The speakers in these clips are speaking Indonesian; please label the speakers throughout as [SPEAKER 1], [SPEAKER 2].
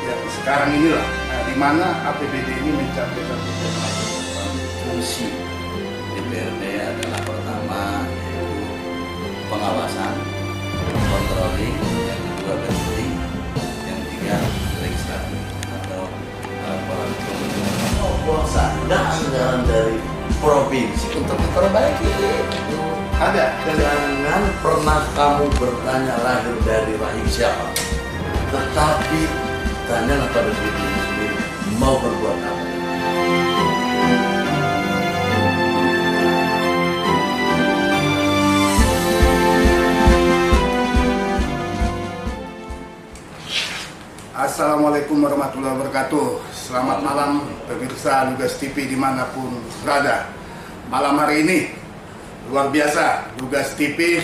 [SPEAKER 1] ya, sekarang inilah di mana APBD ini mencapai satu
[SPEAKER 2] fungsi DPRD adalah pertama yaitu pengawasan, controlling, yang kedua budgeting, yang ketiga legislatif atau dan anggaran dari provinsi untuk diperbaiki.
[SPEAKER 1] ada dan
[SPEAKER 2] Jangan pernah kamu bertanya lahir dari rahim siapa, tetapi tanyalah pada diri sendiri mau berbuat apa.
[SPEAKER 1] Assalamualaikum warahmatullahi wabarakatuh. Selamat malam pemirsa Lugas TV dimanapun berada. Malam hari ini luar biasa, Lugas TV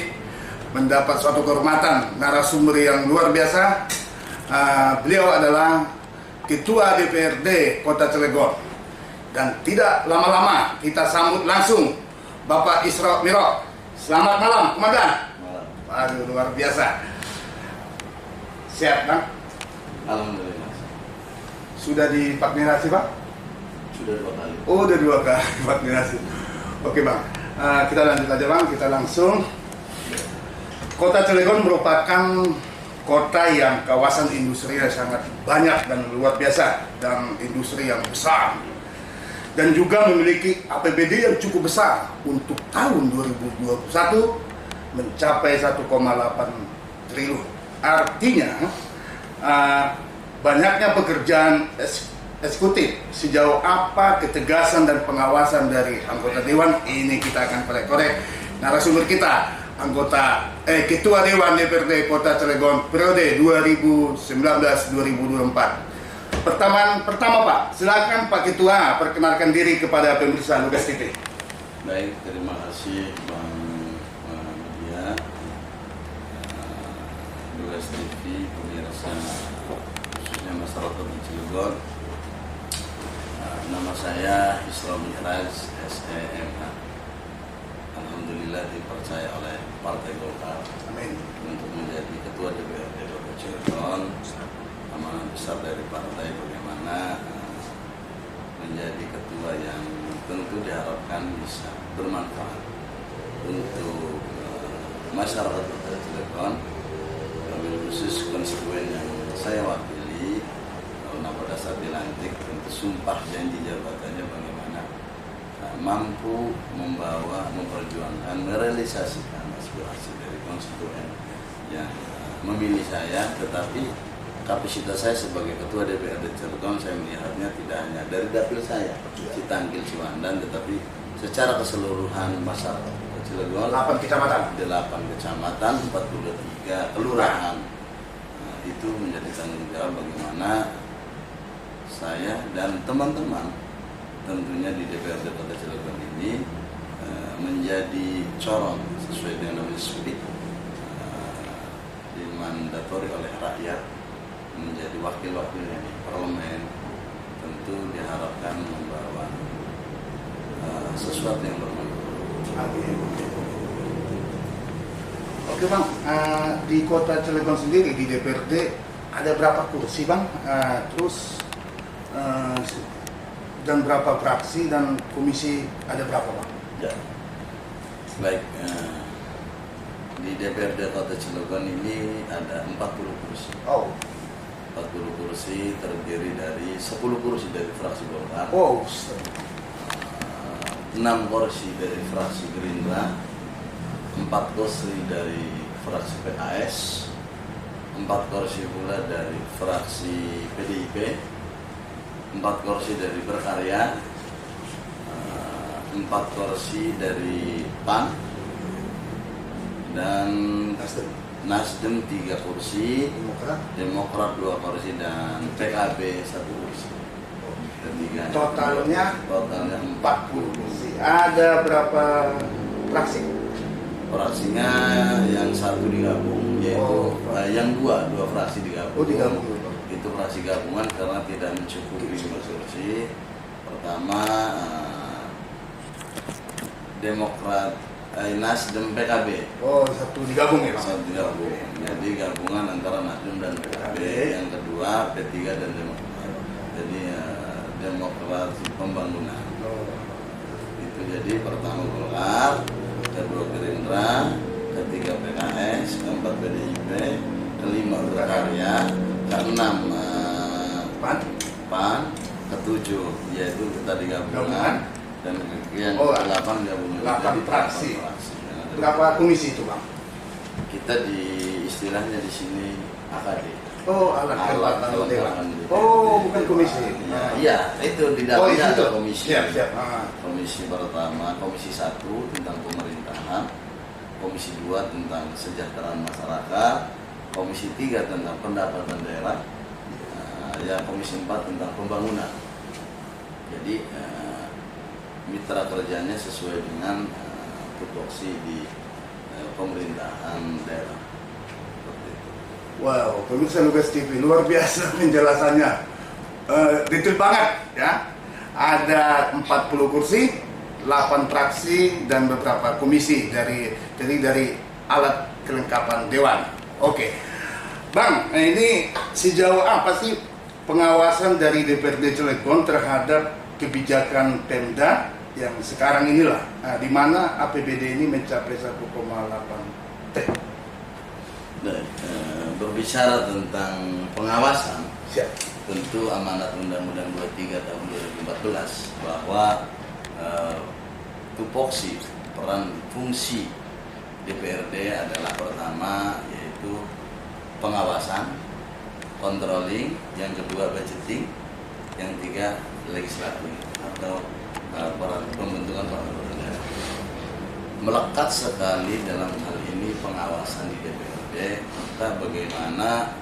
[SPEAKER 1] mendapat suatu kehormatan narasumber yang luar biasa. Beliau adalah Ketua DPRD Kota Cilegon. Dan tidak lama-lama kita sambut langsung Bapak Isra Miro. Selamat malam, Komandan. Aduh, luar biasa. Siap, Bang?
[SPEAKER 2] Alhamdulillah.
[SPEAKER 1] Sudah divaksinasi, Pak?
[SPEAKER 2] Sudah 2 kali.
[SPEAKER 1] Oh, udah 2 kali vaksinasi. Oke, Bang. Kita lanjut aja, Bang. Kita langsung. Kota Cilegon merupakan kota yang kawasan industri yang sangat banyak dan luar biasa, dan industri yang besar. Dan juga memiliki APBD yang cukup besar untuk tahun 2021 mencapai 1,8 triliun. Artinya, banyaknya pekerjaan eksekutif. Sejauh apa ketegasan dan pengawasan dari anggota Dewan ini kita akan korek-korek. Narasumber kita Ketua Dewan DPRD Kota Cilegon periode 2019-2024. Pertama Pak, silakan Pak Ketua perkenalkan diri kepada pemirsa Lugas TV.
[SPEAKER 2] Baik, terima kasih Bang Media, Lugas TV, pemirsa khususnya masyarakat di Cilegon. Nama saya Isra Mi'raj, SEMH. Alhamdulillah dipercaya oleh Partai Golkar untuk menjadi Ketua DPRD Kota Cilegon. Amanah besar dari partai bagaimana menjadi ketua yang tentu diharapkan bisa bermanfaat untuk masyarakat Kota Cilegon, khusus konstituen yang saya wakili. Karena pada saat dilantik tentu sumpah janji jabatannya bagaimana mampu membawa, memperjuangkan, merealisasikan aspirasi dari konstituen yang memilih saya, tetapi kapasitas saya sebagai Ketua DPRD Cilegon, saya melihatnya tidak hanya dari dapil saya, Citanggil, Ciwandan, tetapi secara keseluruhan masyarakat Cilegon.
[SPEAKER 1] 8 kecamatan.
[SPEAKER 2] 8 kecamatan, 43 kelurahan. Itu menjadi tanggung jawab bagaimana saya dan teman-teman tentunya di DPRD Kota Cilegon ini menjadi corong sesuai dengan namanya SPIK, dimandatori oleh rakyat menjadi wakil-wakilnya di parlemen. Tentu diharapkan membawa sesuatu yang bermanfaat.
[SPEAKER 1] Oke Bang, di Kota Cilegon sendiri di DPRD ada berapa kursi Bang? Terus dan berapa fraksi dan komisi ada berapa Bang?
[SPEAKER 2] Ya, baik. Di DPRD Kota Cilegon ini ada 40 kursi.
[SPEAKER 1] Oh.
[SPEAKER 2] 40 kursi terdiri dari 10 kursi dari fraksi Golkar,
[SPEAKER 1] Oh.
[SPEAKER 2] 6 kursi dari fraksi Gerindra, 4 kursi dari fraksi PKS, 4 kursi pula dari fraksi PDIP, 4 kursi dari Berkarya, 4 kursi dari PAN, dan Nasdem 3 kursi, Demokrat 2 kursi, dan PKB 1 kursi.
[SPEAKER 1] Totalnya
[SPEAKER 2] 40
[SPEAKER 1] kursi. Ada berapa fraksi?
[SPEAKER 2] Fraksinya yang 1 digabung, yaitu yang dua fraksi digabung.
[SPEAKER 1] Oh, digabung.
[SPEAKER 2] Itu fraksi gabungan karena tidak mencukupi 5 kursi. Pertama Demokrat, Nasdem, PKB.
[SPEAKER 1] Oh, 1 digabung ya Bang?
[SPEAKER 2] 1 digabung. Jadi gabungan antara Nasdem dan PKB. Yang kedua Golkar, P3 dan Demokrat. Jadi demokrasi pembangunan. Itu jadi pertama Golkar, kedua Gerindra, ketiga PKS, keempat PDIP, kelima Berkarya, keenam PAN, ketujuh yaitu kita digabungkan, dan yang ke-8 gabungan.
[SPEAKER 1] 8 fraksi. Berapa komisi itu, Bang?
[SPEAKER 2] Kita di istilahnya di sini AKD.
[SPEAKER 1] Oh, alat dewan. Oh, bukan komisi.
[SPEAKER 2] Iya, itu di dalamnya ada komisi.
[SPEAKER 1] Siap.
[SPEAKER 2] Komisi pertama, komisi 1 tentang pemerintahan, komisi 2 tentang kesejahteraan masyarakat, komisi 3 tentang pendapatan daerah, komisi 4 tentang pembangunan. Jadi mitra kerjanya sesuai dengan tupoksi di pemerintahan daerah.
[SPEAKER 1] Wow, pemirsa Lugas TV luar biasa penjelasannya, detail banget ya. Ada 40 kursi, 8 fraksi dan beberapa komisi dari alat kelengkapan dewan. Oke, Bang, ini sejauh apa sih pengawasan dari DPRD Cilegon terhadap kebijakan Pemda yang sekarang inilah, di mana APBD ini mencapai 1,8 T.
[SPEAKER 2] Berbicara tentang pengawasan,
[SPEAKER 1] tentu
[SPEAKER 2] amanat Undang-Undang 23 tahun 2014 bahwa tupoksi peran fungsi DPRD adalah pertama yaitu pengawasan, controlling, yang kedua budgeting, yang ketiga legislatif atau pembentukan peraturan daerah. Melekat sekali dalam hal ini pengawasan di DPRD, maka bagaimana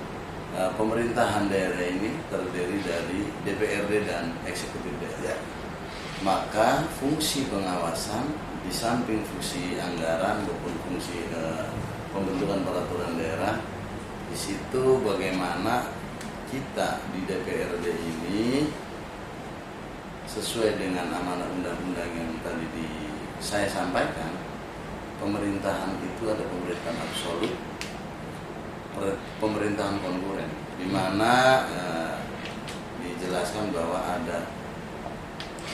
[SPEAKER 2] pemerintahan daerah ini terdiri dari DPRD dan eksekutif daerah. Maka fungsi pengawasan di samping fungsi anggaran maupun fungsi pembentukan peraturan daerah, di situ bagaimana kita di DPRD ini sesuai dengan amanat undang-undang yang tadi saya sampaikan, pemerintahan itu ada pemerintahan absolut, pemerintahan konkuren, di mana dijelaskan bahwa ada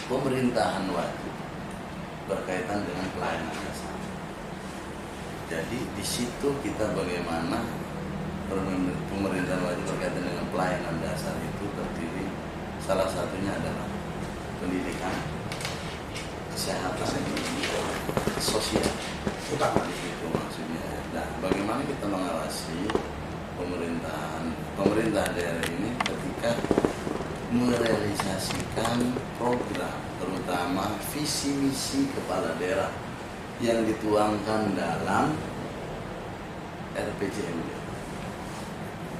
[SPEAKER 2] pemerintahan wajib berkaitan dengan pelayanan dasar. Jadi di situ kita bagaimana pemerintahan wajib berkaitan dengan pelayanan dasar itu terdiri, salah satunya adalah pendidikan, kesehatan, sosial, utama di situ maksudnya. Nah, bagaimana kita mengawasi pemerintah daerah ini ketika merealisasikan program, terutama visi misi kepala daerah yang dituangkan dalam RPJMD.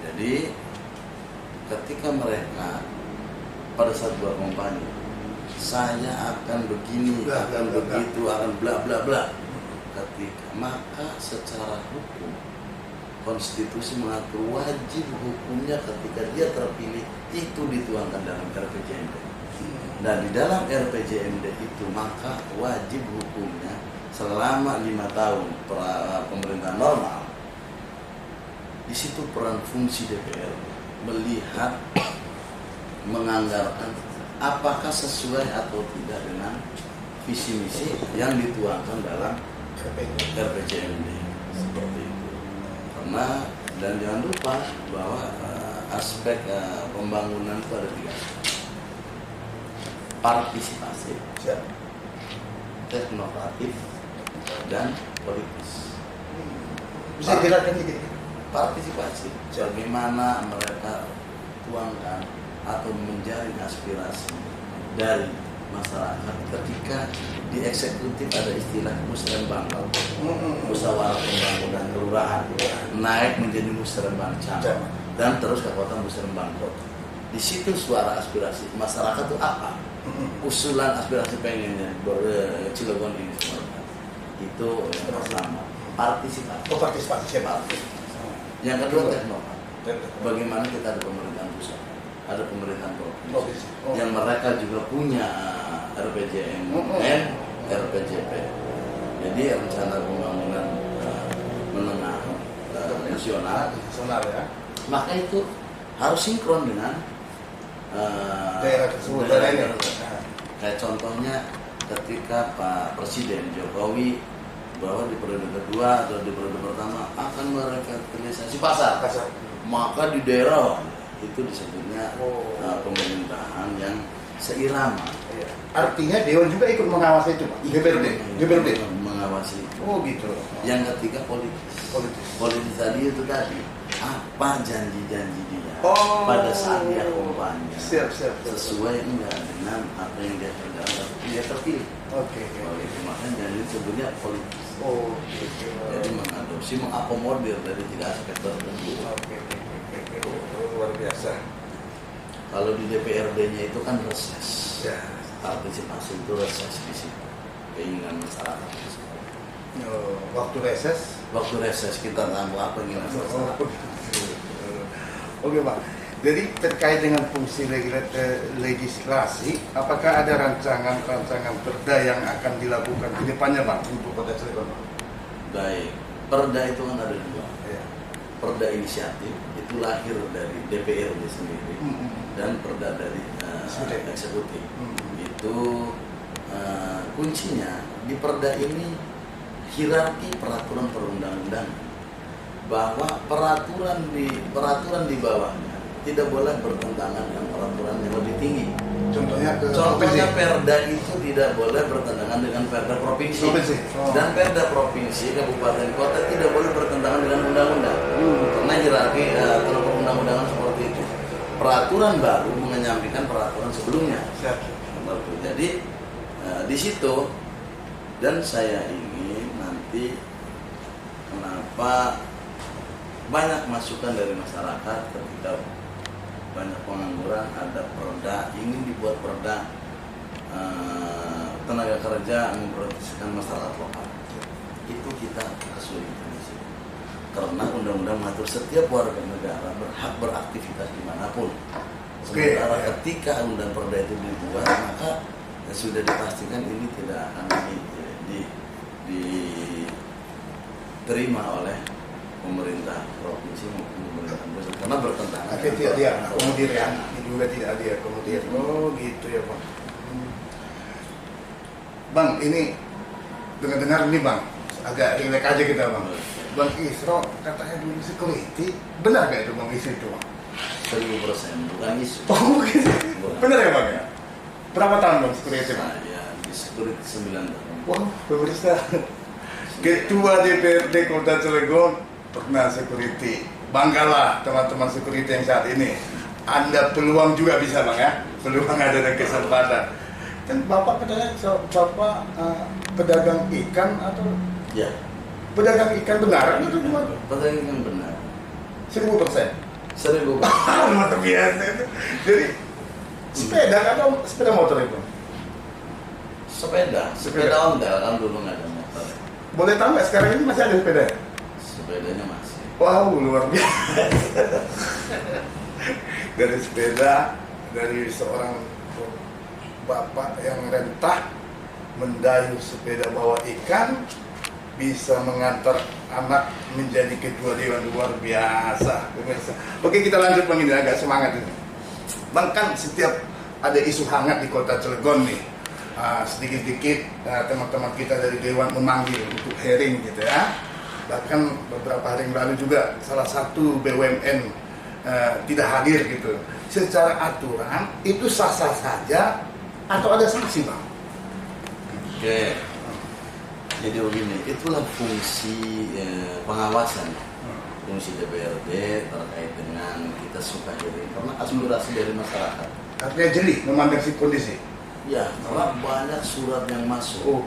[SPEAKER 2] Jadi ketika mereka pada saat berkampanye, saya akan begini, akan begitu, akan bla bla bla. Ketika maka secara hukum konstitusi mengatur wajib hukumnya ketika dia terpilih itu dituangkan dalam RPJMD. Dan di dalam RPJMD itu maka wajib hukumnya selama 5 tahun pemerintahan normal. Di situ peran fungsi DPR melihat, menganggarkan apakah sesuai atau tidak dengan visi misi yang dituangkan dalam RPJMD seperti itu. Karena dan jangan lupa bahwa aspek pembangunan itu ada 3 aspek: partisipasi, teknokratif, dan politis.
[SPEAKER 1] Bisa jelaskan sedikit?
[SPEAKER 2] Partisipasi, bagaimana mereka tuangkan atau menjaring aspirasi dari masyarakat ketika di eksekutif ada istilah musrembang, musyawarah pembangunan kelurahan, naik menjadi musrembang camat dan terus ke kota musrembang kota. Di situ suara aspirasi masyarakat itu apa? Usulan aspirasi pengennya Cilegon ini semua. Itu yang pertama, partisipasi.
[SPEAKER 1] Partisipasi.
[SPEAKER 2] Yang kedua, teknokrat. Bagaimana kita ada pemerintahan pusat, ada pemerintahan provinsi, yang mereka juga punya RPJMN, RPJP. Jadi rencana pembangunan menengah nasional.
[SPEAKER 1] Ya.
[SPEAKER 2] Maka itu harus sinkron dengan
[SPEAKER 1] daerah tersebut.
[SPEAKER 2] daerah. Kayak contohnya ketika Pak Presiden Jokowi bahwa di periode kedua atau di periode pertama akan merevitalisasi pasar, maka di daerah itu disebutnya pemerintahan yang seirama.
[SPEAKER 1] Artinya Dewan juga ikut mengawasi itu, Pak? DPRD
[SPEAKER 2] Mengawasi.
[SPEAKER 1] Oh gitu.
[SPEAKER 2] Yang ketiga politis tadi itu tadi apa janji-janji dia pada saat dia kampanye sesuai enggak dengan apa yang dia kerjakan, dia terpilih.
[SPEAKER 1] Oke.
[SPEAKER 2] Makanya janji sebutnya politis.
[SPEAKER 1] Oh gitu.
[SPEAKER 2] Jadi mengadopsi, mengakomodir dari tiga aspek tertentu.
[SPEAKER 1] Oke. Luar biasa.
[SPEAKER 2] Kalau di DPRD-nya itu kan reses.
[SPEAKER 1] Ya.
[SPEAKER 2] Partisipasi itu reses di situ. Keinginan masyarakat.
[SPEAKER 1] Waktu reses?
[SPEAKER 2] Waktu reses kita tahu apa keinginan masyarakat.
[SPEAKER 1] Oke Pak. Jadi terkait dengan fungsi legislasi, apakah ada rancangan perda yang akan dilakukan ke depannya Pak untuk Kota Cilegon?
[SPEAKER 2] Baik, perda itu kan ada dua.
[SPEAKER 1] Ya.
[SPEAKER 2] Perda inisiatif itu lahir dari DPRD sendiri dan perda dari eksekutif. Itu kuncinya di perda ini hierarki peraturan perundang-undangan, bahwa peraturan di bawahnya tidak boleh bertentangan dengan peraturan yang lebih tinggi. Contohnya perda itu tidak boleh bertentangan dengan perda provinsi. Dan perda provinsi, kabupaten, kota tidak boleh bertentangan dengan undang-undang. Karena hierarki perundang-undangan seperti itu. Peraturan baru menyampaikan peraturan sebelumnya. Jadi di situ, dan saya ingin nanti kenapa banyak masukan dari masyarakat ketika banyak pengangguran, ada perda, ingin dibuat perda tenaga kerja memprioritaskan masyarakat lokal. Itu kita kesulitan di sini. Karena undang-undang mengatur setiap warga negara berhak beraktivitas dimanapun. Sementara ketika undang perda itu dibuat, maka sudah dipastikan ini tidak akan diterima oleh pemerintah provinsi maupun pemerintah pusat karena bertentangan.
[SPEAKER 1] Tapi tidak dia akomodir ya, ini juga tidak dia akomodir. Oh gitu ya Bang. Bang, ini dengar ini Bang, agak rileks aja kita Bang. Bang Isro katanya dulu security, benar gak itu Bang itu Bang?
[SPEAKER 2] 1000%, bukan isu.
[SPEAKER 1] Oh gitu, benar ya Bang ya? Berapa tahun Bang security Bang?
[SPEAKER 2] Saya di security 9 tahun.
[SPEAKER 1] Wah, pemirsa. Ketua DPRD Kota Cilegon pernah security. Banggalah teman-teman security yang saat ini. Anda peluang juga bisa Bang ya. Peluang ada dan kesempatan. Dan Bapak katanya Bapak pedagang ikan atau
[SPEAKER 2] Ya.
[SPEAKER 1] pedagang ikan benar atau gimana?
[SPEAKER 2] Pedagang ikan benar.
[SPEAKER 1] 1000%.
[SPEAKER 2] 1000%.
[SPEAKER 1] Luar biasa itu. Jadi sepeda atau sepeda motor itu?
[SPEAKER 2] Sepeda ondel kan dulu nggak ada motor.
[SPEAKER 1] Boleh tahu nggak sekarang ini masih ada sepeda?
[SPEAKER 2] Sepedanya masih.
[SPEAKER 1] Wow, luar biasa. Dari sepeda, dari seorang bapak yang rentah mendayung sepeda bawa ikan, bisa mengantar anak menjadi ketua dewan, luar biasa. Oke, kita lanjut Bang, ini agak semangat ini. Bang, kan setiap ada isu hangat di Kota Cilegon nih, sedikit-sedikit teman-teman kita dari dewan memanggil untuk hearing gitu ya. Bahkan beberapa hari yang lalu juga salah satu BUMN tidak hadir gitu. Secara aturan itu sah-sah saja atau ada sanksi Bang?
[SPEAKER 2] Oke. Jadi begini, itulah fungsi pengawasan, fungsi DPRD terkait dengan kita suka hearing karena aspirasi dari masyarakat.
[SPEAKER 1] Artinya jeli memandang kondisi.
[SPEAKER 2] Ya, karena banyak surat yang masuk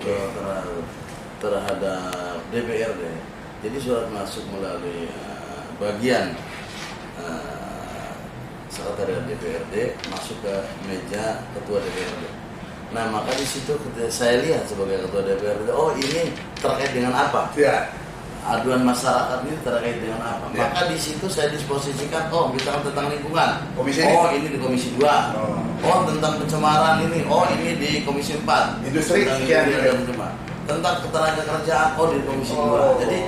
[SPEAKER 2] terhadap DPRD. Jadi surat masuk melalui bagian sekretariat DPRD masuk ke meja ketua DPRD. Nah, maka di situ saya lihat sebagai ketua DPRD, oh ini terkait dengan apa?
[SPEAKER 1] Ya.
[SPEAKER 2] Aduan masyarakat ini terkait dengan apa? Ya. Maka di situ saya disposisikan, oh bicara tentang lingkungan.
[SPEAKER 1] Komisi
[SPEAKER 2] ini di Komisi 2. Oh tentang pencemaran ini, oh ini di Komisi 4.
[SPEAKER 1] Industri
[SPEAKER 2] tentang ketenaga kerjaan, oh di Komisi 2. Jadi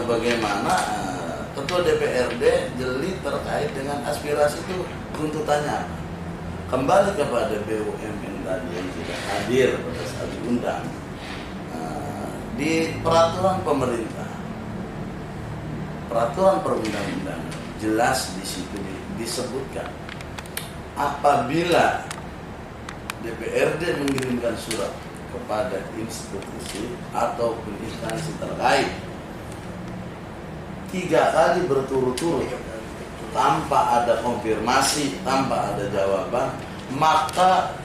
[SPEAKER 2] bagaimana Ketua DPRD jeli terkait dengan aspirasi itu tuntutannya apa? Kembali kepada BUMN tadi yang sudah hadir pada saat diundang. Di peraturan pemerintah, peraturan perundang-undangan jelas di situ disebutkan apabila DPRD mengirimkan surat kepada institusi ataupun instansi terkait 3 kali berturut-turut tanpa ada konfirmasi, tanpa ada jawaban, maka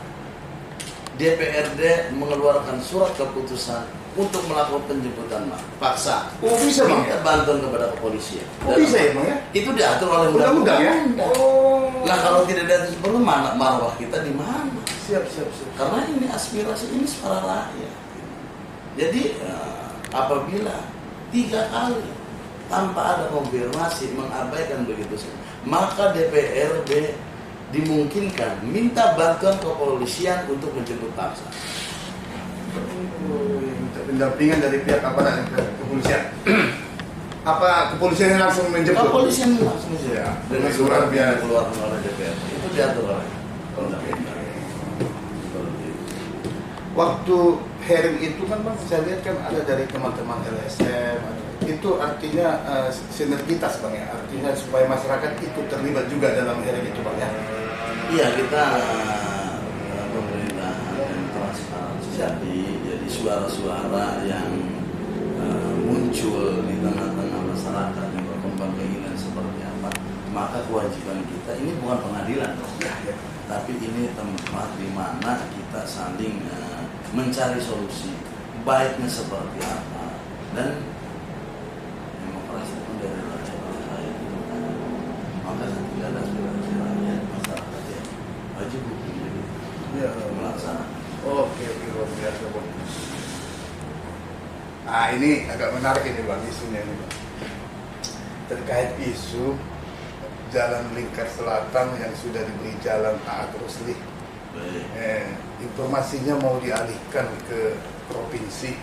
[SPEAKER 2] DPRD mengeluarkan surat keputusan untuk melakukan penjemputan paksa.
[SPEAKER 1] Oh bisa bang?
[SPEAKER 2] Minta bantuan kepada kepolisian.
[SPEAKER 1] Oh bisa ya bang ya?
[SPEAKER 2] Itu diatur oleh
[SPEAKER 1] undang-undang ya? Oh.
[SPEAKER 2] Nah kalau tidak diatur sebelum mana marwah kita di mana?
[SPEAKER 1] Siap.
[SPEAKER 2] Karena ini aspirasi ini suara rakyat. Jadi apabila 3 kali tanpa ada konfirmasi mengabaikan begitu saja, maka DPRD dimungkinkan minta bantuan kepolisian untuk menjemput paksa.
[SPEAKER 1] Minta pendampingan dari pihak aparat kepolisian. Apa kepolisian langsung menjemput?
[SPEAKER 2] Kepolisian langsung saja dengan surat yang dikeluarkan oleh DPRD itu diatur oleh undang-undang.
[SPEAKER 1] Waktu hearing itu kan bang, saya lihat kan ada dari teman-teman LSM, itu artinya sinergitas bang ya, artinya supaya masyarakat ikut terlibat juga dalam hearing itu bang ya.
[SPEAKER 2] Iya, kita pemerintah dan transparansi, jadi suara-suara yang muncul di tengah-tengah masyarakat yang berkembang keinginan seperti apa, maka kewajiban kita ini bukan pengadilan, ya. Tapi ini tempat di mana kita saling mencari solusi baiknya seperti apa, dan demokrasi itu dari rakyat, maka tidak ada aspirasi rakyat masyarakat ya wajib hukum ya, melaksanakan.
[SPEAKER 1] Oke, luar biasa bang. Nah ini agak menarik ini bang, isunya ini bang, terkait isu Jalan Lingkar Selatan yang sudah diberi jalan Aat Rusli. Informasinya mau dialihkan ke provinsi.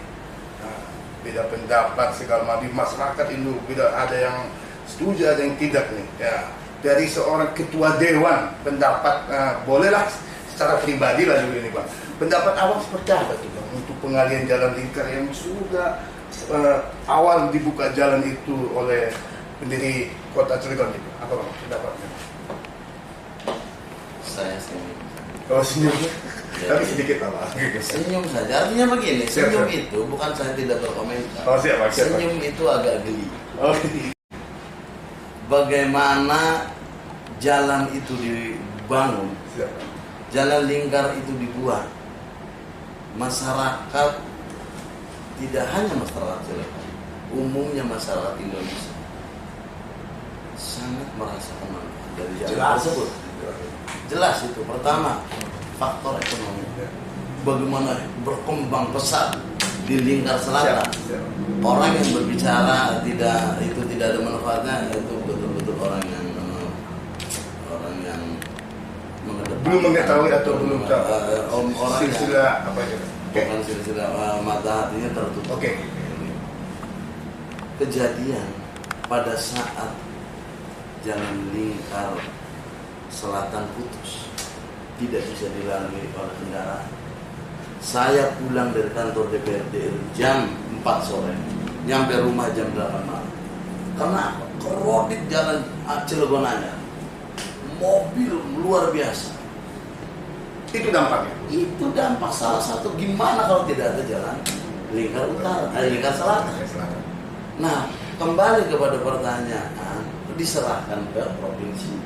[SPEAKER 1] Nah, beda pendapat segala macam masyarakat itu, beda, ada yang setuju ada yang tidak nih ya. Dari seorang ketua dewan pendapat, bolehlah secara pribadi lah juga ini bang, pendapat awal seperti apa tuh bang untuk pengalihan jalan lingkar yang sudah awal dibuka jalan itu oleh pendiri kota Cilegon itu, apa bang pendapatnya?
[SPEAKER 2] Saya senyum.
[SPEAKER 1] Oh senyum, tapi sedikit apa?
[SPEAKER 2] Senyum saja. Artinya begini, senyum itu bukan saya tidak berkomentar.
[SPEAKER 1] Oh siap.
[SPEAKER 2] Senyum itu agak geli.
[SPEAKER 1] Oh.
[SPEAKER 2] Bagaimana jalan itu dibangun,
[SPEAKER 1] Siap.
[SPEAKER 2] jalan lingkar itu dibuat, masyarakat tidak hanya masyarakat Cilegon, umumnya masyarakat Indonesia sangat merasakan manfaat dari jalan tersebut. Jelas itu. Pertama, faktor ekonomi. Bagaimana berkembang pesat di lingkar selatan.
[SPEAKER 1] Siap.
[SPEAKER 2] Orang yang berbicara tidak ada manfaatnya, itu betul-betul orang yang
[SPEAKER 1] belum mengetahui atau belum tahu
[SPEAKER 2] orang
[SPEAKER 1] silsilah apa itu?
[SPEAKER 2] Bukan silsilah, mata hatinya tertutup.
[SPEAKER 1] Oke.
[SPEAKER 2] Kejadian pada saat jalan lingkar selatan putus, tidak bisa dilalui oleh kendaraan. Saya pulang dari kantor DPRD jam 4 sore, nyampe rumah jam 8 malam. Karena kerodit jalan Cilegon Anyar, mobil luar biasa.
[SPEAKER 1] Itu dampaknya.
[SPEAKER 2] Itu dampak salah satu. Gimana kalau tidak ada jalan lingkar utara, lingkar selatan? Nah, kembali kepada pertanyaan, diserahkan ke provinsi.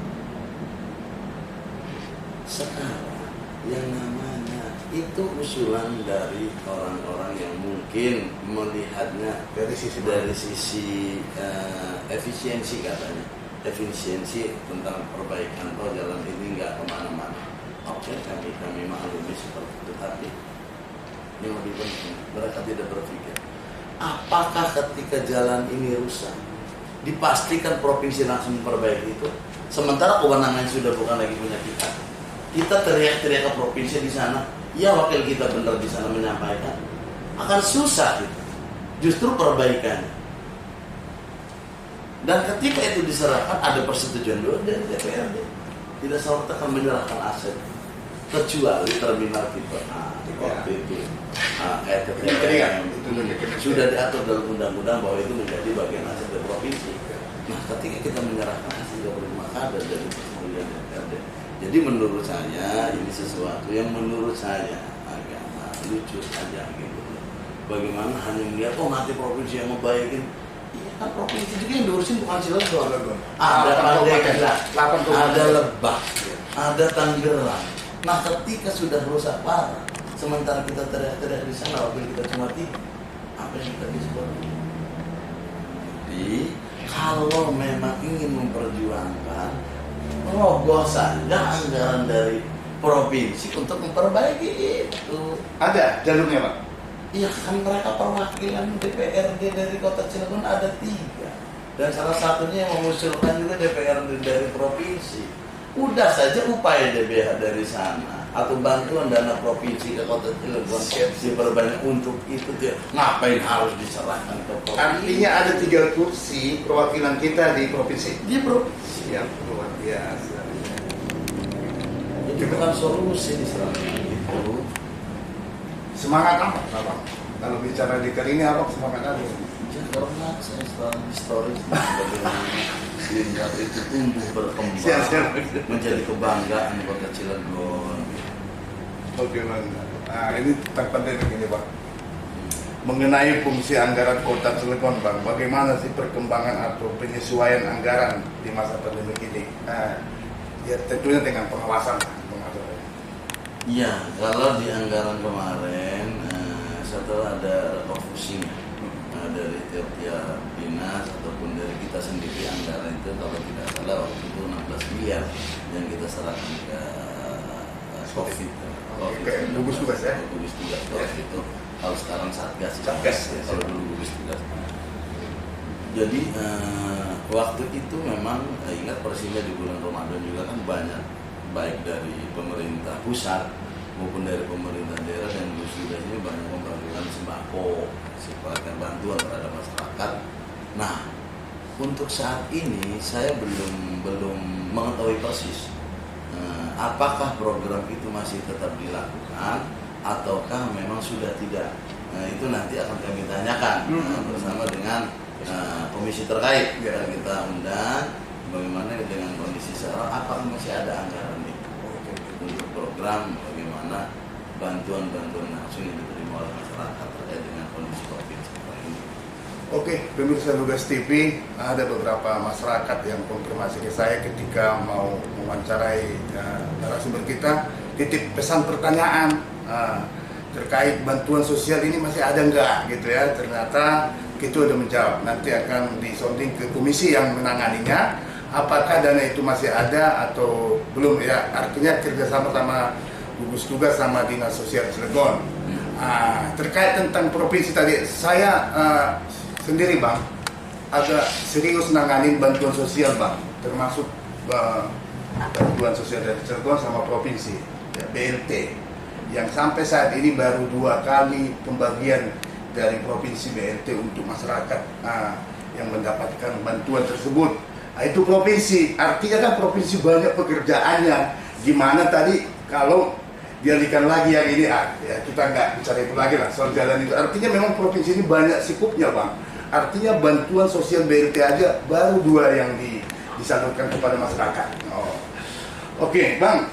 [SPEAKER 2] Sekarang yang namanya itu usulan dari orang-orang yang mungkin melihatnya dari sisi efisiensi, katanya efisiensi tentang perbaikan jalan ini nggak kemana-mana. Oke, kami maklumi seperti itu, tapi yang lebih penting mereka tidak berpikir apakah ketika jalan ini rusak dipastikan provinsi langsung memperbaiki itu, sementara kewenangan sudah bukan lagi punya kita. Kita teriak-teriak ke provinsi di sana, ya wakil kita benar di sana menyampaikan, akan susah gitu. Justru perbaikan Dan ketika itu diserahkan ada persetujuan dulu dari DPRD. Tidak serta akan menyerahkan aset kecuali terminal kita waktu itu sudah diatur dalam undang-undang bahwa itu menjadi bagian aset dari provinsi. Nah, ketika kita menyerahkan aset 35 kader dari persetujuan DPRD, jadi menurut saya ini sesuatu yang menurut saya agak lucu saja gitu. Bagaimana hanya melihat nanti provinsi yang membaikin. Iya kan provinsi juga yang diurusin bukan Cilegon. Ada Pandeglang, ada Lebak, ada Tangerang. Nah, ketika sudah rusak parah, sementara kita teriak-teriak di sana, waktu kita cuma apa yang kita bisa buat? Jadi, kalau memang ingin memperjuangkan, rogoh saja anggaran dari provinsi untuk memperbaiki itu.
[SPEAKER 1] Ada jalurnya, Pak?
[SPEAKER 2] Iya kan, mereka perwakilan DPRD dari Kota Cilegon ada 3. Dan salah satunya yang mengusulkan juga DPRD dari provinsi. Udah saja upaya DBH dari sana atau bantuan dana provinsi ke Kota Cilegon diperbanyak untuk itu dia. Ngapain harus diserahkan ke provinsi?
[SPEAKER 1] Artinya ada 3 kursi perwakilan kita di provinsi.
[SPEAKER 2] Di provinsi.
[SPEAKER 1] Yang luar biasa.
[SPEAKER 2] Jadi bukan solusi diserahkan itu.
[SPEAKER 1] Semangat apa, Bang? Kalau bicara di kali ini apa semangat apa?
[SPEAKER 2] Karena saya setelah historis bagaimana Lingkar itu tumbuh berkembang menjadi kebanggaan Kota Cilegon.
[SPEAKER 1] Oke, Bang. Nah, ini tentang penting ini, Pak. Mengenai fungsi anggaran Kota Cilegon, Bang, bagaimana sih perkembangan atau penyesuaian anggaran di masa pandemi ini? Ya tentunya dengan pengawasan.
[SPEAKER 2] Iya, kalau di anggaran kemarin setelah ada refocusing dari tiap-tiap dinas ataupun dari kita sendiri, anggaran itu kalau tidak salah waktu itu 16 miliar yang kita serahkan ke COVID.
[SPEAKER 1] Gugus tugas ya?
[SPEAKER 2] Gugus tugas itu. Kalau sekarang Satgas. Kalau dulu gugus tugas. Jadi waktu itu memang ingat persisnya di bulan Ramadan juga kan banyak, baik dari pemerintah pusat maupun dari pemerintah daerah dan gugus tugas ini banyak membagikan sembako, sifatnya bantuan terhadap masyarakat. Nah, untuk saat ini saya belum mengetahui persis apakah program itu masih tetap dilakukan ataukah memang sudah tidak. Nah, itu nanti akan kami tanyakan bersama dengan komisi terkait. Kita undang bagaimana dengan kondisi sekarang, apakah masih ada anggaran itu untuk program bagaimana bantuan-bantuan langsung yang diterima oleh masyarakat terkait dengan kondisi COVID sekarang ini.
[SPEAKER 1] Oke, pemirsa Lugas TV, ada beberapa masyarakat yang konfirmasi ke saya ketika mau mewawancarai narasumber kita, titip pesan pertanyaan terkait bantuan sosial ini masih ada enggak gitu ya. Ternyata kita udah menjawab, nanti akan disonding ke komisi yang menanganinya apakah dana itu masih ada atau belum ya. Artinya kerjasama sama gugus tugas sama dinas sosial Cilegon. Terkait tentang provinsi tadi, saya sendiri Bang agak serius nanganin bantuan sosial Bang, termasuk bantuan sosial dari Cilegon sama provinsi ya, BLT yang sampai saat ini baru 2 kali pembagian dari provinsi BLT untuk masyarakat yang mendapatkan bantuan tersebut. Itu provinsi, artinya kan provinsi banyak pekerjaannya. Gimana tadi kalau dialihkan lagi yang ini ya kita nggak bicara itu lagi lah soal jalan itu. Artinya memang provinsi ini banyak sikupnya Bang. Artinya bantuan sosial BLT aja baru 2 yang disalurkan kepada masyarakat. Oke, Bang.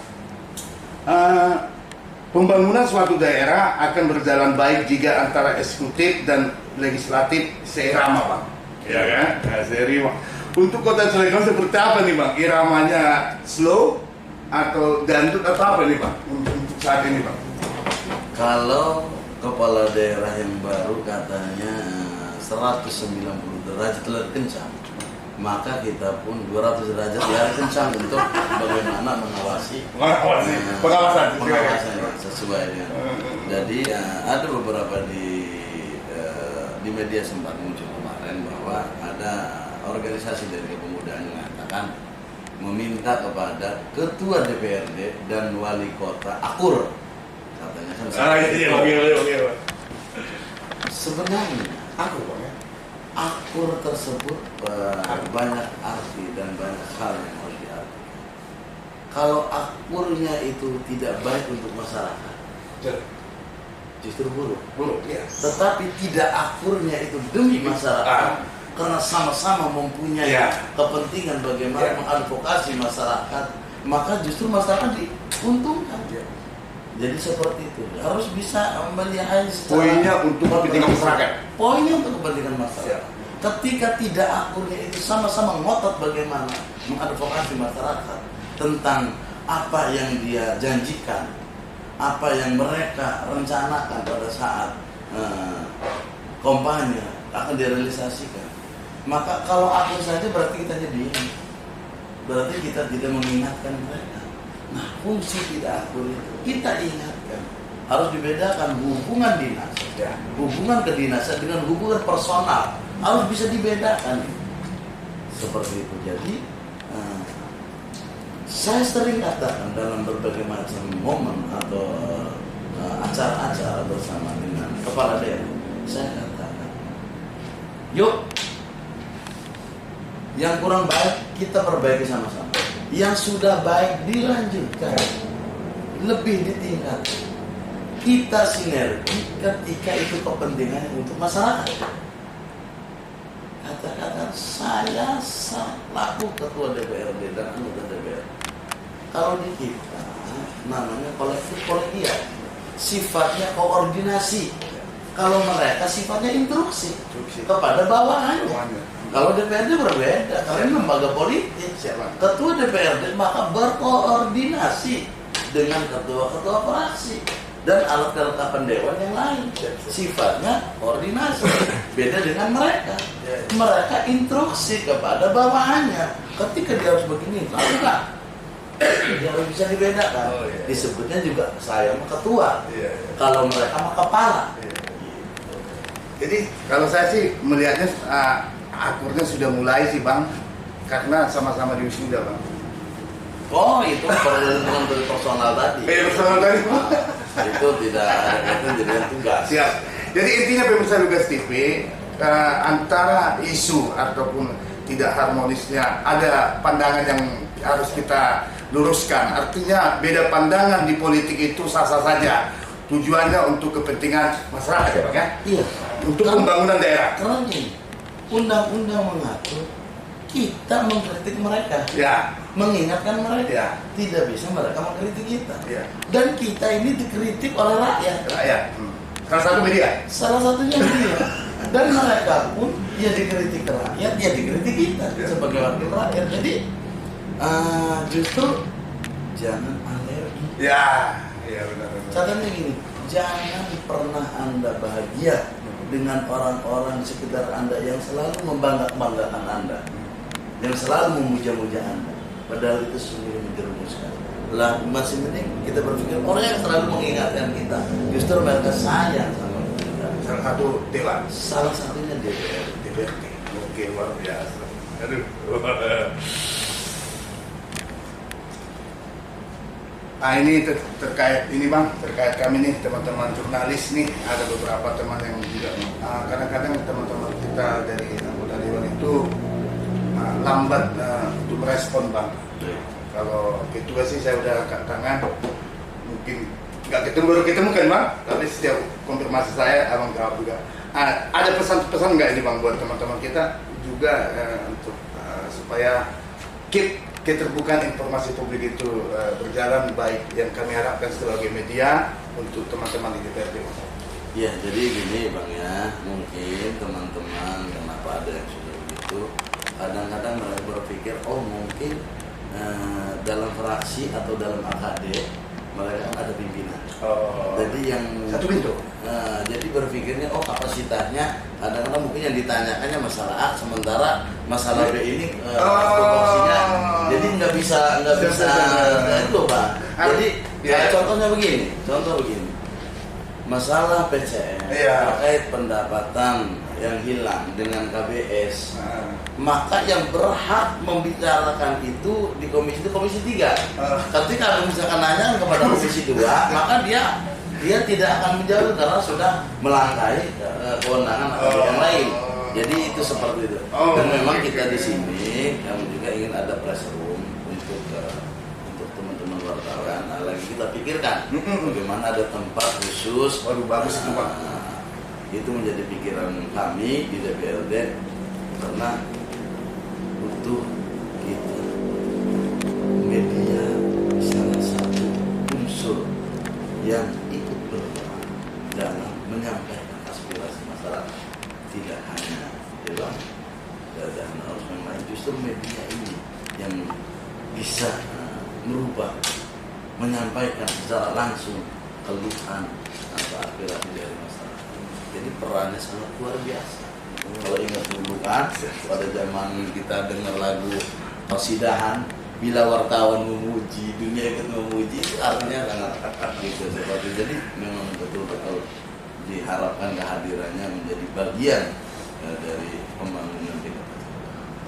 [SPEAKER 1] Pembangunan suatu daerah akan berjalan baik jika antara eksekutif dan legislatif seirama, Bang. Ya kan? Seirama. Untuk Kota Cilegon seperti apa nih, Bang? Iramanya slow atau dangdut atau apa nih, Bang? Untuk saat ini, Bang?
[SPEAKER 2] Kalau kepala daerah yang baru katanya 190 derajat lebih kencang, maka kita pun 200 derajat lebih kencang untuk bagaimana mengawasi pengawasan sesuai dengan. Jadi ada beberapa di media sempat muncul kemarin bahwa ada organisasi dari kepemudaan yang mengatakan meminta kepada ketua DPRD dan wali kota akur, katanya kan.
[SPEAKER 1] Oke.
[SPEAKER 2] Sebenarnya akur tersebut banyak arti dan banyak hal yang harus diartikan. Kalau akurnya itu tidak baik untuk masyarakat, justru buruk. Tetapi tidak akurnya itu demi masyarakat, karena sama-sama mempunyai kepentingan bagaimana mengadvokasi masyarakat, maka justru masyarakat diuntungkan. Jadi seperti itu, harus bisa melihat
[SPEAKER 1] poinnya untuk kepentingan masyarakat.
[SPEAKER 2] Poinnya untuk kepentingan masyarakat. Ketika tidak akurnya itu sama-sama ngotot bagaimana mengadvokasi masyarakat tentang apa yang dia janjikan, apa yang mereka rencanakan pada saat kampanye akan direalisasikan. Maka kalau akur saja berarti kita jadi, berarti kita tidak mengingatkan mereka. Nah, fungsi tidak akur itu kita ingatkan, harus dibedakan hubungan dinas, hubungan kedinasan dengan hubungan personal, harus bisa dibedakan. Seperti itu. Jadi saya sering katakan dalam berbagai macam momen atau acara-acara bersama dengan kepala daerah, saya katakan, yuk, yang kurang baik kita perbaiki sama-sama. Yang sudah baik dilanjutkan, lebih ditingkatkan. Kita sinergi ketika itu kepentingannya untuk masyarakat. Kata-kata saya selaku ketua DPRD dan anggota DPR, kalau di kita namanya kolektif kolegial, sifatnya koordinasi. Kalau mereka sifatnya instruksi kepada bawahannya. Kalau DPRD berbeda, karena lembaga politik. Ketua DPRD maka berkoordinasi dengan ketua-ketua fraksi dan alat kelengkapan dewan yang lain. Sifatnya koordinasi. Beda dengan mereka. Mereka instruksi kepada bawahannya. Ketika dia harus begini, lakukan. Dia harus bisa dibedakan. Disebutnya juga saya ketua. Kalau mereka mah kepala.
[SPEAKER 1] Jadi kalau saya sih melihatnya akurnya sudah mulai sih Bang, karena sama-sama di wisuda Bang.
[SPEAKER 2] Oh, itu perlindungan dari personal tadi.
[SPEAKER 1] Personal tadi Bang.
[SPEAKER 2] Itu tidak ada jadinya tugas.
[SPEAKER 1] Siap. Jadi intinya pemirsa Lugas TV, antara isu ataupun tidak harmonisnya ada pandangan yang harus kita luruskan. Artinya beda pandangan di politik itu sah-sah saja. Tujuannya untuk kepentingan masyarakat ya Bang ya? Iya. Untuk pembangunan daerah.
[SPEAKER 2] Karena ini undang-undang mengatur kita mengkritik mereka, mengingatkan mereka, tidak bisa mereka mengkritik kita. Dan kita ini dikritik oleh rakyat.
[SPEAKER 1] Salah satu media.
[SPEAKER 2] Salah satunya media. Dan mereka pun ya dikritik rakyat, ya dikritik kita sebagai wakil rakyat. Jadi justru jangan alergi.
[SPEAKER 1] Benar.
[SPEAKER 2] Catanya gini, jangan pernah Anda bahagia dengan orang-orang di sekitar Anda yang selalu membanggakan Anda, yang selalu memuja-muja Anda, padahal itu sendiri menjerumuskan. Lah masih mending kita berpikir orang yang selalu mengingatkan kita, justru mereka sayang sama kita.
[SPEAKER 1] Salah satu dewan.
[SPEAKER 2] Salah satunya DPRD.
[SPEAKER 1] Oke, luar biasa. Aduh. Ini terkait ini Bang, terkait kami nih teman-teman jurnalis nih, ada beberapa teman yang juga kadang-kadang teman-teman kita dari anggota dewan itu lambat untuk merespon Bang. Kalau ketua sih saya udah angkat tangan, mungkin baru ketemu kan Bang, tapi setiap konfirmasi saya abang jawab juga. Ada pesan-pesan nggak ini Bang buat teman-teman kita juga untuk supaya keep keterbukaan informasi publik itu berjalan baik yang kami harapkan sebagai media untuk teman-teman di DPRD.
[SPEAKER 2] Ya, jadi gini Bang ya, mungkin teman-teman kenapa ada yang sudah begitu, kadang-kadang mereka berpikir, oh mungkin dalam fraksi atau dalam AKD mereka ada pimpinan. Jadi yang
[SPEAKER 1] satu pintu.
[SPEAKER 2] Jadi berpikirnya oh kapasitasnya kadang-kadang mungkin yang ditanyakannya masalah A, sementara masalah B ini proporsinya. Jadi nggak bisa itu Pak. Jadi contohnya begini, masalah PCM terkait pendapatan yang hilang dengan KBS, maka yang berhak membicarakan itu di komisi 3. Ketika misalkan nanya kepada komisi 2, maka dia tidak akan menjawab karena sudah melangkahi kewenangan atau yang lain. Jadi itu seperti itu. Dan memang kita di sini kami juga ingin ada press room untuk teman-teman wartawan. Nah, lagi kita pikirkan bagaimana ada tempat khusus.
[SPEAKER 1] Waduh, bagus itu Bang.
[SPEAKER 2] Itu menjadi pikiran kami di DPRD karena butuh kita media salah satu unsur yang ikut berperan dalam menyampaikan aspirasi masyarakat, tidak hanya dalam dan harus memang justru media ini yang bisa merubah, menyampaikan secara langsung keluhan atau aspirasi dari masyarakat. Jadi perannya sangat luar biasa. Kalau ingat dulu kan, pada zaman kita dengar lagu Qasidahan, bila wartawan memuji, dunia ikut memuji, itu artinya sangat gitu seperti. Jadi memang betul-betul diharapkan kehadirannya menjadi bagian dari pembangunan kita.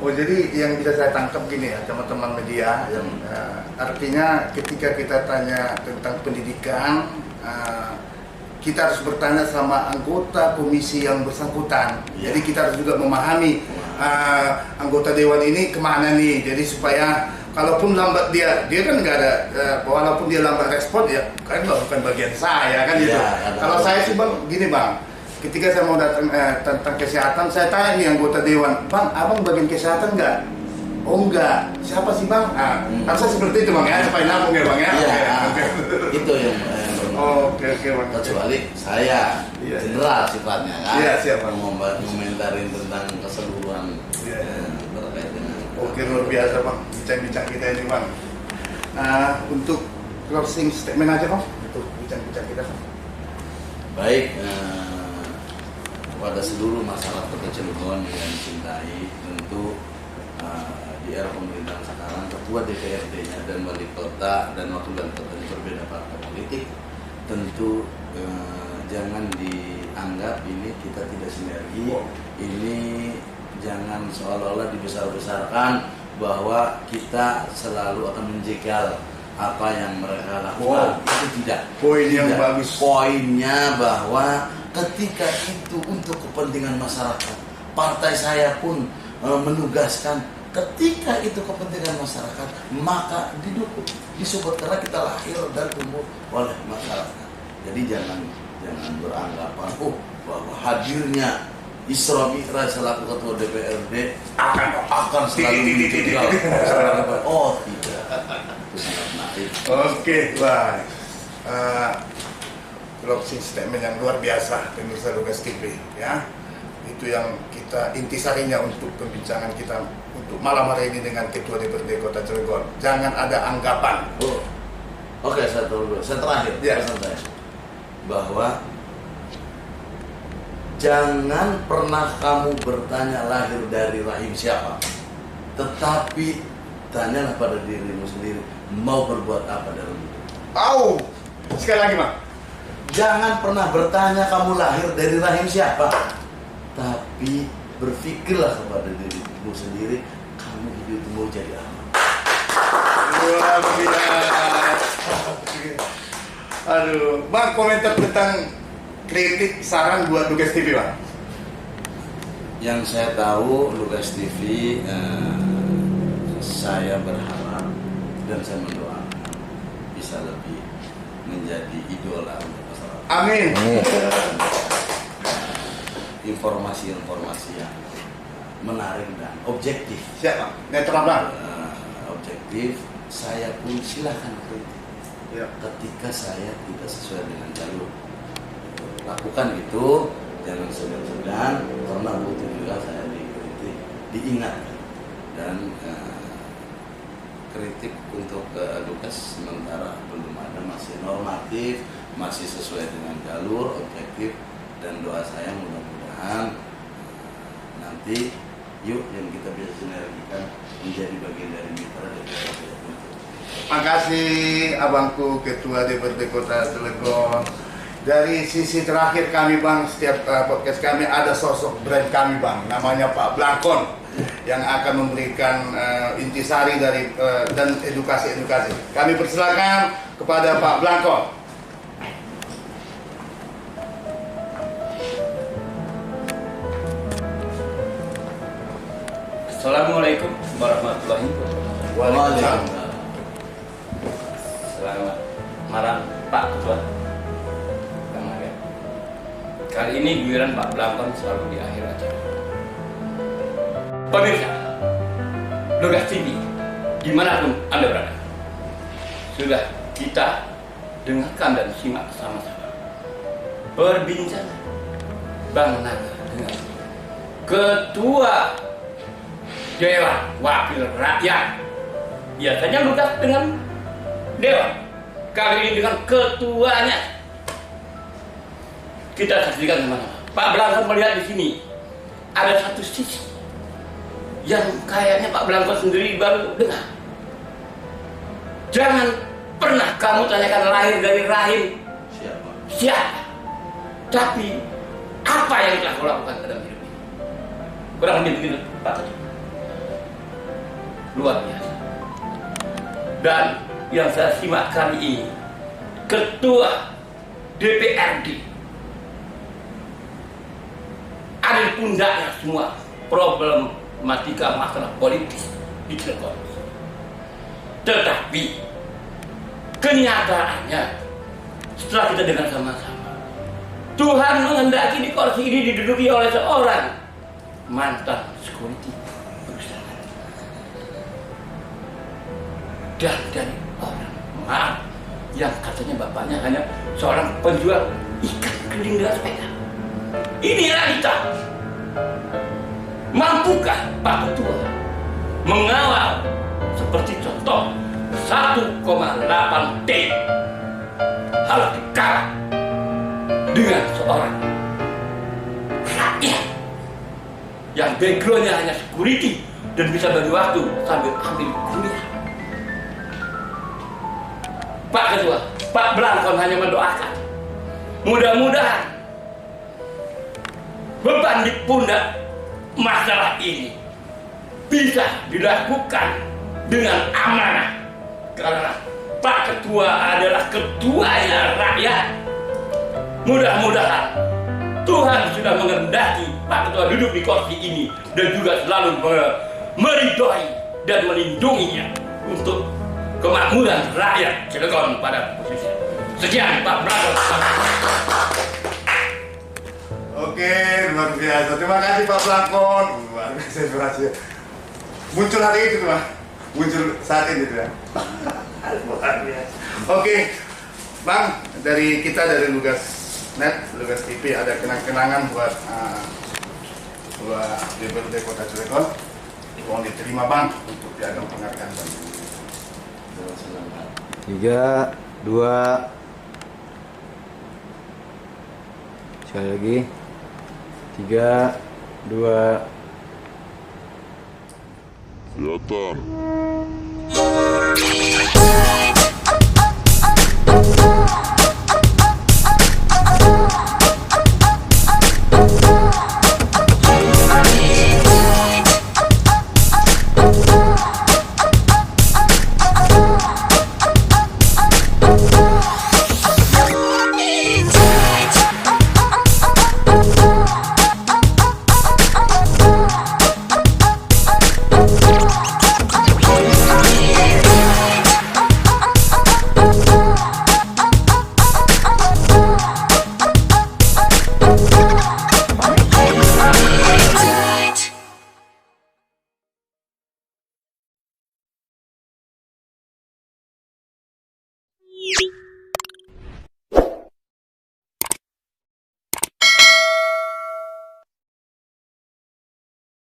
[SPEAKER 1] Oh, jadi yang bisa saya tangkap gini ya teman-teman media, yang artinya ketika kita tanya tentang pendidikan, kita harus bertanya sama anggota komisi yang bersangkutan. Jadi kita harus juga memahami anggota dewan ini kemana nih. Jadi supaya kalaupun lambat dia kan nggak ada, walaupun dia lambat respon ya kan bukan bagian saya kan gitu. Kalau saya sih Bang gini Bang, ketika saya mau datang tentang kesehatan, saya tanya nih anggota dewan, Bang, abang bagian kesehatan nggak? Oh enggak, siapa sih Bang? Harusnya seperti itu Bang ya, supaya nabung ya Bang ya.
[SPEAKER 2] Itu yang
[SPEAKER 1] oke Bang.
[SPEAKER 2] Kecuali saya general sifatnya kan.
[SPEAKER 1] Iya, siap Bang.
[SPEAKER 2] Komentarin tentang keseluruhan terkait dengan.
[SPEAKER 1] Oke, luar biasa Bang, bincang-bincang kita ini Bang. Untuk closing statement aja Bang, untuk bincang-bincang kita Bang.
[SPEAKER 2] Baik, kepada seluruh masyarakat Kota Cilegon yang dicintai, tentu di era pemerintahan sekarang ketua DPRD-nya dan wali kota dan wakil wali kota berbeda partai politik, tentu jangan dianggap ini kita tidak sinergi. Ini jangan seolah-olah dibesar-besarkan bahwa kita selalu akan menjegal apa yang mereka lakukan. Itu tidak.
[SPEAKER 1] Poin yang bagus.
[SPEAKER 2] Poinnya bahwa ketika itu untuk kepentingan masyarakat, partai saya pun menugaskan ketika itu kepentingan masyarakat, maka didukung, disupport karena kita lahir dan tumbuh oleh masyarakat. Jadi jangan beranggapan bahwa hadirnya Isra Mi'raj selaku ketua DPRD akan selalu menjegal. Oh tidak, itu sangat naif.
[SPEAKER 1] Oke, baik. Closing statement yang luar biasa pemirsa Lugas TV ya. Itu yang kita intisarinya untuk pembincangan kita untuk malam hari ini dengan Ketua DPRD Kota Cilegon. Jangan ada anggapan.
[SPEAKER 2] Oke, saya terakhir pesan saya bahwa jangan pernah kamu bertanya lahir dari rahim siapa, tetapi tanyalah pada dirimu sendiri mau berbuat apa dalam hidup.
[SPEAKER 1] Sekali lagi Bang.
[SPEAKER 2] Jangan pernah bertanya kamu lahir dari rahim siapa, tapi berpikirlah kepada dirimu sendiri, kamu hidup mau jadi apa.
[SPEAKER 1] Luar biasa. Aduh, Bang, komentar tentang kritik saran buat Lugas TV Bang.
[SPEAKER 2] Yang saya tahu Lugas TV, saya berharap dan saya mendoakan bisa lebih menjadi idola untuk masyarakat.
[SPEAKER 1] Amin.
[SPEAKER 2] Informasi-informasi yang menarik dan objektif.
[SPEAKER 1] Siap, netral Bang.
[SPEAKER 2] Objektif, saya pun silahkan kritik.
[SPEAKER 1] Ya.
[SPEAKER 2] Ketika saya tidak sesuai dengan jalur, lakukan itu, jangan segan-segan, karena butuh juga saya dikritik, diingatkan. Dan kritik untuk Lukas sementara belum ada, masih normatif, masih sesuai dengan jalur, objektif, dan doa saya mudah-mudahan nanti yuk yang kita bisa sinergikan menjadi bagian dari mitra DPRD.
[SPEAKER 1] Makasih abangku Ketua DPRD Kota Cilegon. Dari sisi terakhir kami Bang, setiap podcast kami ada sosok brand kami Bang, namanya Pak Blangkon, yang akan memberikan intisari dari dan edukasi-edukasi. Kami persilakan kepada Pak Blangkon.
[SPEAKER 3] Assalamualaikum warahmatullahi wabarakatuh.
[SPEAKER 1] Waalaikumsalam.
[SPEAKER 3] Selamat malam Pak Ketua. Bang Arya. Kali ini giliran Pak Blangkon selalu di akhir acara. Pemirsa, Lugas TV, dimanapun Anda berada, sudah kita dengarkan dan simak sama-sama perbincangan Bang Nana dengan Ketua Dewan Wakil Rakyat. Biasanya Lugas dengan Dewan, kali ini dengan ketuanya. Kita saksikan sama-sama. Pak Blangkon melihat di sini ada satu sisi yang kayaknya Pak Blangkon sendiri baru dengar. Jangan pernah kamu tanyakan lahir dari rahim siapa, tapi apa yang telah kau lakukan dalam hidup ini. Kurang lebih begitu Pak Ketua. Luar biasa. Dan yang saya simak kali ini, Ketua DPRD, ada di pundaknya semua problematika masalah politis di Cilegon. Tetapi kenyataannya, setelah kita dengar sama-sama, Tuhan menghendaki di kursi ini diduduki oleh seorang mantan security perusahaan. Dan dari orang, maaf, yang katanya bapaknya hanya seorang penjual ikan keliling dengan sepeda. Ini realita. Mampukah Pak Ketua mengawal seperti contoh 1,8 T harus dikalah dengan seorang rakyat yang backgroundnya hanya security dan bisa bagi waktu sambil ambil kuliah? Pak Ketua, Pak Blangkon hanya mendoakan, mudah-mudahan beban di pundak masalah ini bisa dilakukan dengan amanah, karena Pak Ketua adalah ketuanya rakyat. Mudah-mudahan Tuhan sudah menghendaki Pak Ketua duduk di kursi ini dan juga selalu meridhoi dan melindunginya untuk kemakmuran rakyat Cilegon pada posisi. Sekian Pak Blangkon.
[SPEAKER 1] Oke, luar biasa. Terima kasih Pak Blangkon. Luar biasa berhasil. Muncul hari itu tuh, muncul saat ini tuh ya. Luar biasa. Oke, Bang, dari kita dari Lugas Net, Lugas TV ada kenang-kenangan buat DPRD Kota Cilegon. Mohon diterima Bang untuk piagam penghargaan Bang.
[SPEAKER 4] 3, 2, sekali lagi, 3, 2.
[SPEAKER 5] Kelihatan.